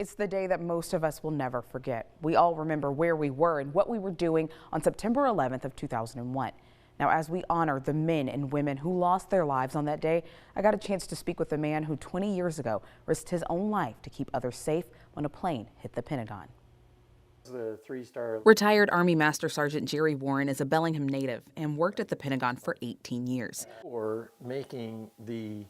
It's the day that most of us will never forget. We all remember where we were and what we were doing on September 11th of 2001. Now, as we honor the men and women who lost their lives on that day, I got a chance to speak with a man who 20 years ago risked his own life to keep others safe when a plane hit the Pentagon. The three-star Retired Army Master Sergeant Jerry Warren is a Bellingham native and worked at the Pentagon for 18 years. for making the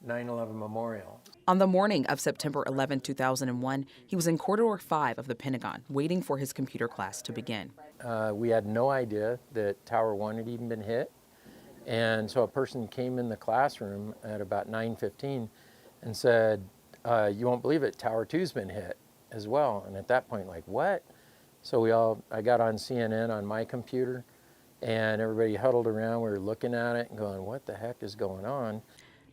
9/11 memorial. On the morning of September 11, 2001, he was in Corridor 5 of the Pentagon, waiting for his computer class to begin. We had no idea that Tower 1 had even been hit. And so a person came in the classroom at about 9:15 and said, you won't believe it, Tower 2's been hit as well. And at that point, like, what? So I got on CNN on my computer, and everybody huddled around. We were looking at it and going, what the heck is going on?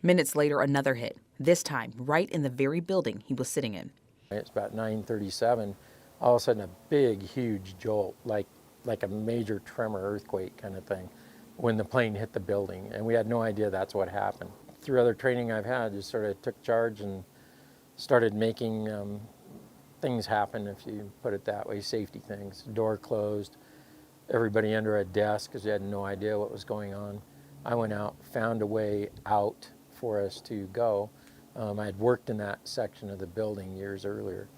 Minutes later, another hit, this time right in the very building he was sitting in. It's about 9:37. All of a sudden, a big, huge jolt, like a major tremor earthquake kind of thing, when the plane hit the building. And we had no idea that's what happened. Through other training I've had, just sort of took charge and started making things happen, if you put it that way, safety things. Door closed, everybody under a desk because we had no idea what was going on. I went out, found a way out for us to go. I had worked in that section of the building years earlier,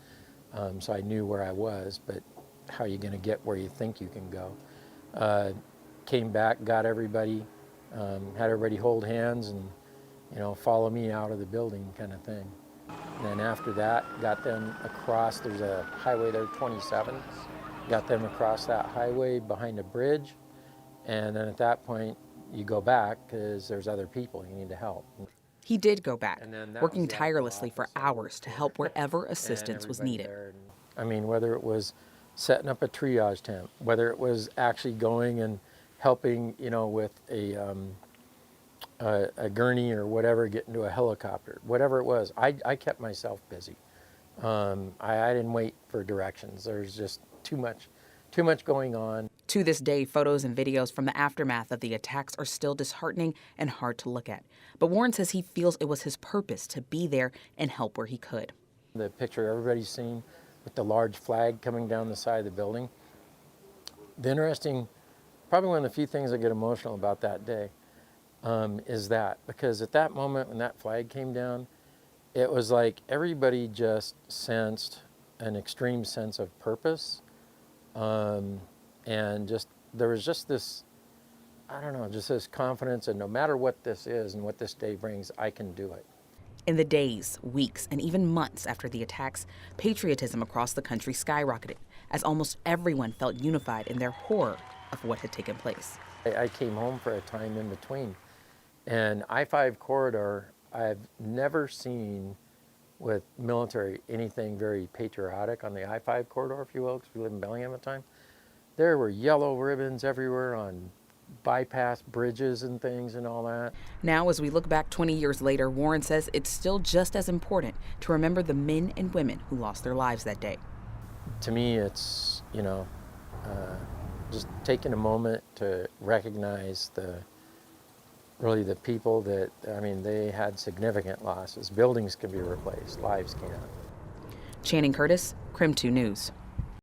so I knew where I was, but how are you going to get where you think you can go? Came back, got everybody, had everybody hold hands and, follow me out of the building kind of thing. And then after that, got them across, there's a highway there, 27, got them across that highway behind a bridge, and then at that point, you go back because there's other people you need to help. He did go back, working was the tirelessly for office. hours to help wherever assistance was needed. I mean, whether it was setting up a triage tent, whether it was actually going and helping, with a gurney or whatever, get into a helicopter, whatever it was, I kept myself busy. I didn't wait for directions. There's just too much going on. To this day, photos and videos from the aftermath of the attacks are still disheartening and hard to look at. But Warren says he feels it was his purpose to be there and help where he could. The picture everybody's seen with the large flag coming down the side of the building. The interesting, probably one of the few things I get emotional about that day is that, because at that moment when that flag came down, it was like everybody just sensed an extreme sense of purpose. And there was just this, I don't know, just this confidence, and no matter what this is and what this day brings, I can do it. In the days, weeks, and even months after the attacks, patriotism across the country skyrocketed as almost everyone felt unified in their horror of what had taken place. I came home for a time in between, and I-5 corridor, I've never seen with military anything very patriotic on the I-5 corridor, if you will, because we lived in Bellingham at the time. There were yellow ribbons everywhere on bypass bridges and things and all that. Now, as we look back 20 years later, Warren says it's still just as important to remember the men and women who lost their lives that day. To me, it's, just taking a moment to recognize really the people that, they had significant losses. Buildings can be replaced, lives can't. Channing Curtis, Crim 2 News.